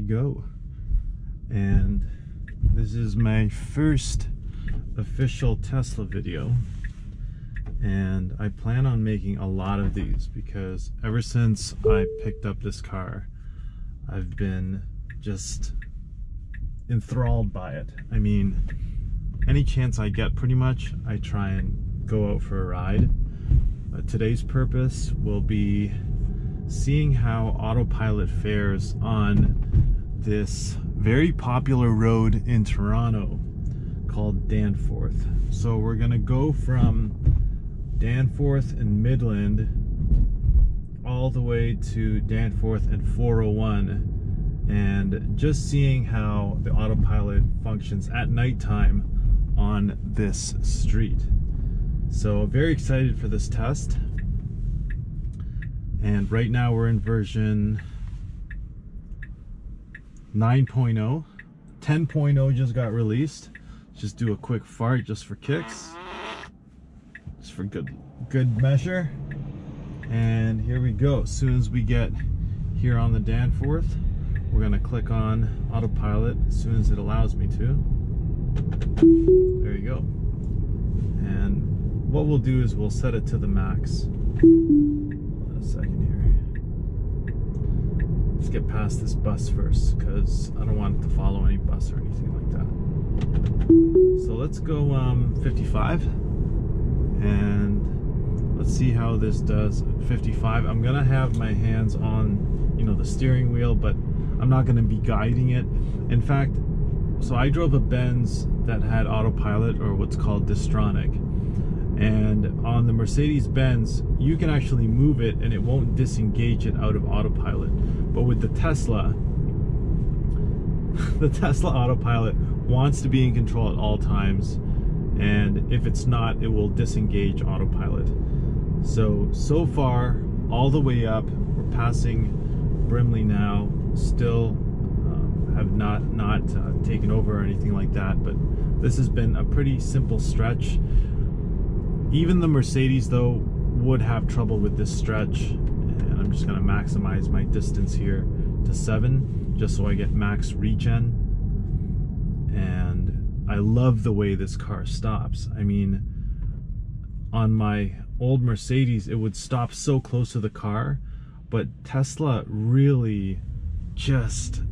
go. And this is my first official Tesla video. And I plan on making a lot of these because ever since I picked up this car, I've been just enthralled by it. I mean, any chance I get, pretty much, I try and go out for a ride. Today's purpose will be seeing how Autopilot fares on this very popular road in Toronto called Danforth. So we're gonna go from Danforth and Midland all the way to Danforth and 401, and just seeing how the Autopilot functions at nighttime on this street. So very excited for this test. And right now we're in version 9.0. 10.0 just got released. Just do a quick fart just for kicks. Just for good measure. And here we go. As soon as we get here on the Danforth, we're gonna click on Autopilot as soon as it allows me to. There you go. And what we'll do is we'll set it to the max. Hold on a second here. Let's get past this bus first because I don't want it to follow any bus or anything like that. So let's go 55. And let's see how this does at 55. I'm gonna have my hands on, you know, the steering wheel, but I'm not gonna be guiding it. In fact, so I drove a Benz that had Autopilot, or what's called Distronic. And on the Mercedes-Benz, you can actually move it and it won't disengage it out of Autopilot. But with the Tesla Autopilot wants to be in control at all times. And if it's not, it will disengage Autopilot. So far, all the way up, we're passing Brimley now, still have not taken over or anything like that, but this has been a pretty simple stretch. Even the Mercedes, though, would have trouble with this stretch, and I'm just gonna maximize my distance here to 7, just so I get max regen. And I love the way this car stops. I mean, on my old Mercedes, it would stop so close to the car, but Tesla really just,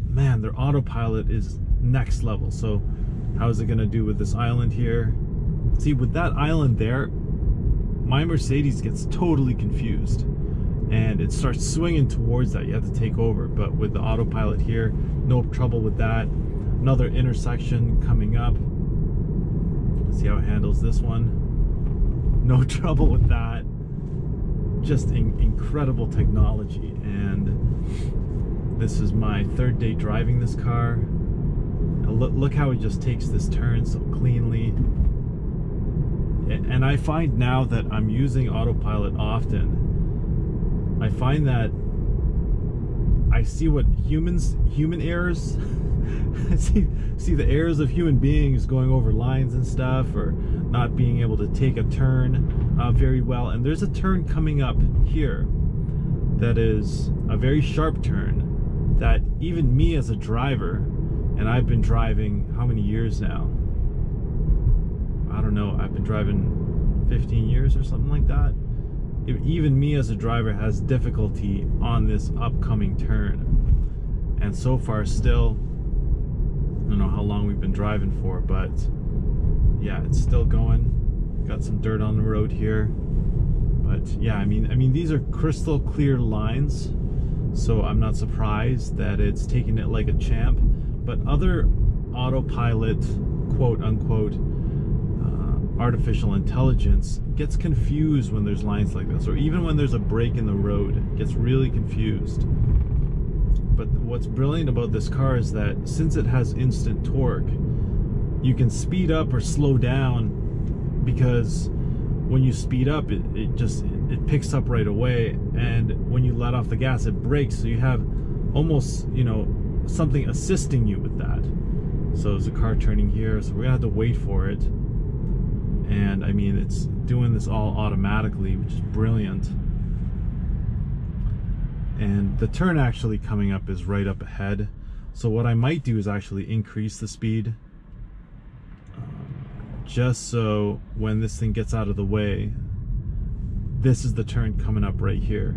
man, their Autopilot is next level. So how is it gonna do with this island here? See, with that island there, my Mercedes gets totally confused and it starts swinging towards that. You have to take over, but with the Autopilot here, no trouble with that. Another intersection coming up. Let's see how it handles this one. No trouble with that. Just incredible technology. And this is my 3rd day driving this car. Look how it just takes this turn so cleanly. And I find now that I'm using Autopilot often, I find that I see what human errors, see the errors of human beings going over lines and stuff, or not being able to take a turn very well. And there's a turn coming up here that is a very sharp turn that even me as a driver, and I've been driving how many years now? I don't know, I've been driving 15 years or something like that. Even me as a driver has difficulty on this upcoming turn. And so far still, I don't know how long we've been driving for, but yeah, it's still going. Got some dirt on the road here. But yeah, I mean these are crystal clear lines, so I'm not surprised that it's taking it like a champ. But other Autopilot, quote unquote, artificial intelligence gets confused when there's lines like this, or even when there's a break in the road, it gets really confused. But what's brilliant about this car is that since it has instant torque, you can speed up or slow down, because when you speed up, it picks up right away, and when you let off the gas, it brakes, so you have almost, you know, something assisting you with that. So there's a car turning here, so we're gonna have to wait for it. And I mean, it's doing this all automatically, which is brilliant. And the turn actually coming up is right up ahead. So what I might do is actually increase the speed, just so when this thing gets out of the way, this is the turn coming up right here.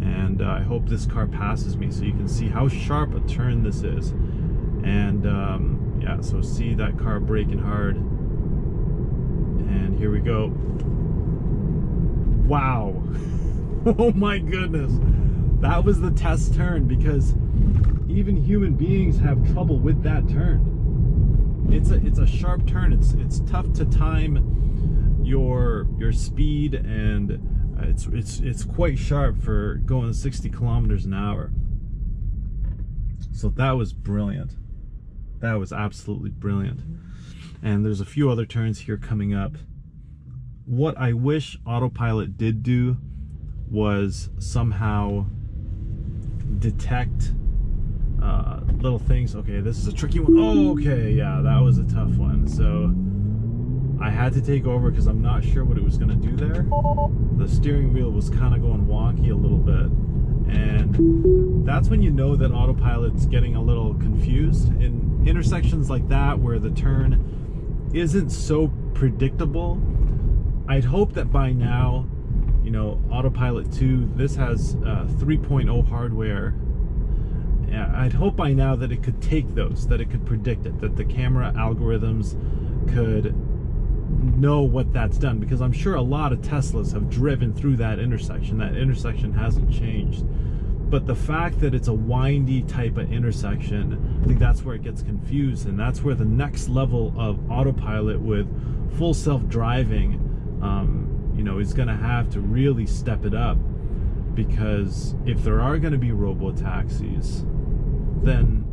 And I hope this car passes me so you can see how sharp a turn this is. And yeah, so see that car braking hard. And here we go. Wow. Oh my goodness. That was the test turn, because even human beings have trouble with that turn. It's a sharp turn. It's tough to time your speed, and it's quite sharp for going 60 kilometers an hour. So that was brilliant. That was absolutely brilliant. And there's a few other turns here coming up. What I wish Autopilot did do was somehow detect little things. Okay, this is a tricky one. Oh, okay, yeah, that was a tough one. So I had to take over because I'm not sure what it was going to do there. The steering wheel was kind of going wonky a little bit, and that's when you know that Autopilot's getting a little confused in intersections like that where the turn isn't so predictable. I'd hope that by now, you know, Autopilot 2, this has 3.0 hardware. I'd hope by now that it could take those, that it could predict it, that the camera algorithms could know what that's done, because I'm sure a lot of Teslas have driven through that intersection. That intersection hasn't changed. But the fact that it's a windy type of intersection, I think that's where it gets confused, and that's where the next level of Autopilot with full self-driving, you know, is going to have to really step it up. Because if there are going to be robo-taxis, then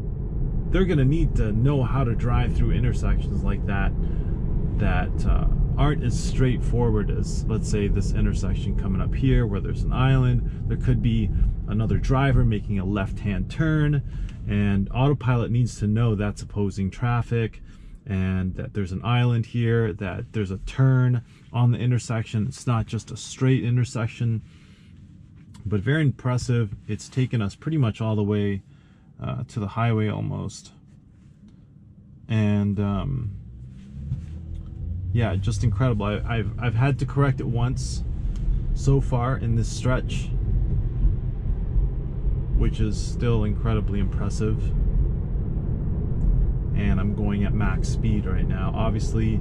they're going to need to know how to drive through intersections like that aren't as straightforward as, let's say, this intersection coming up here where there's an island. There could be another driver making a left-hand turn, and Autopilot needs to know that's opposing traffic, and that there's an island here, that there's a turn on the intersection. It's not just a straight intersection. But very impressive. It's taken us pretty much all the way to the highway almost. And yeah, just incredible. I've had to correct it once so far in this stretch, which is still incredibly impressive. And I'm going at max speed right now. Obviously,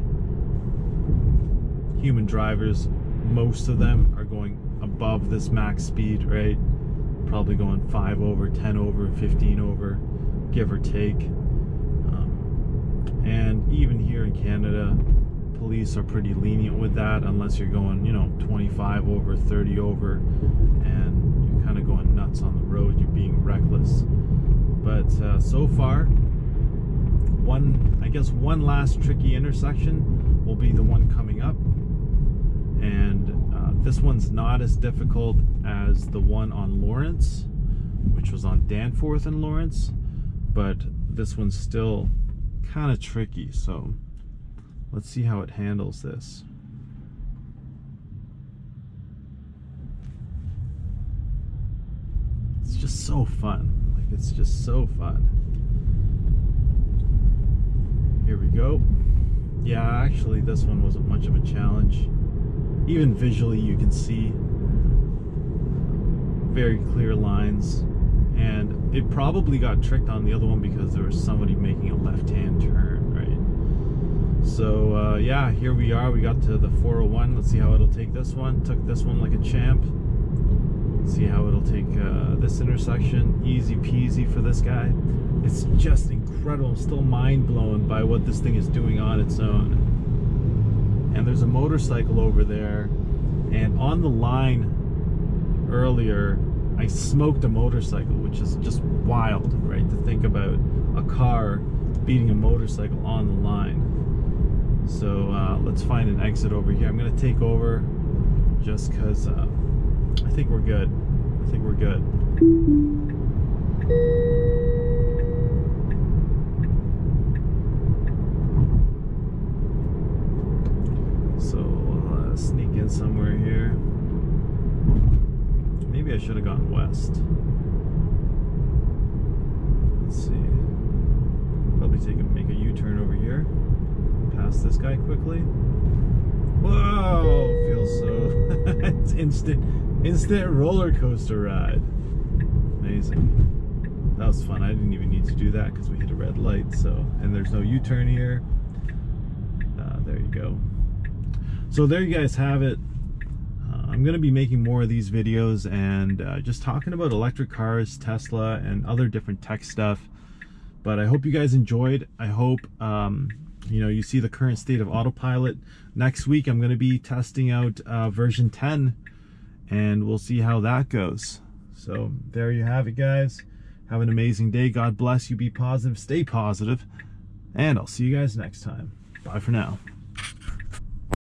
human drivers, most of them are going above this max speed, right? Probably going 5 over, 10 over, 15 over, give or take. And even here in Canada, police are pretty lenient with that, unless you're going, you know, 25 over, 30 over, and you're kind of going nuts on the road, you're being reckless. But so far, I guess one last tricky intersection will be the one coming up. And this one's not as difficult as the one on Lawrence, which was on Danforth and Lawrence, but this one's still kind of tricky. So let's see how it handles this. It's just so fun. Like, it's just so fun. Here we go. Yeah, actually this one wasn't much of a challenge. Even visually you can see very clear lines, and it probably got tricked on the other one because there was somebody making a left-hand turn, right? So yeah, here we are. We got to the 401. Let's see how it'll take this one. Took this one like a champ. Let's see how it'll take this intersection. Easy peasy for this guy. It's just incredible. I'm still mind blown by what this thing is doing on its own. And there's a motorcycle over there, and on the line earlier I smoked a motorcycle, which is just wild, right? To think about a car beating a motorcycle on the line. So let's find an exit over here. I'm gonna take over just because I think we're good. I think we're good. Sneak in somewhere here. Maybe I should have gone west. fast. Let's see. Probably make a U-turn over here. Pass this guy quickly. Whoa! Feels so... it's instant roller coaster ride. Amazing. That was fun. I didn't even need to do that because we hit a red light. So, and there's no U-turn here. There you go. So there you guys have it. I'm going to be making more of these videos and just talking about electric cars, Tesla, and other different tech stuff. But I hope you guys enjoyed. I hope you know, you see the current state of Autopilot. Next week I'm going to be testing out version 10, and we'll see how that goes. So there you have it, guys. Have an amazing day. God bless you. Be positive. Stay positive. And I'll see you guys next time. Bye for now.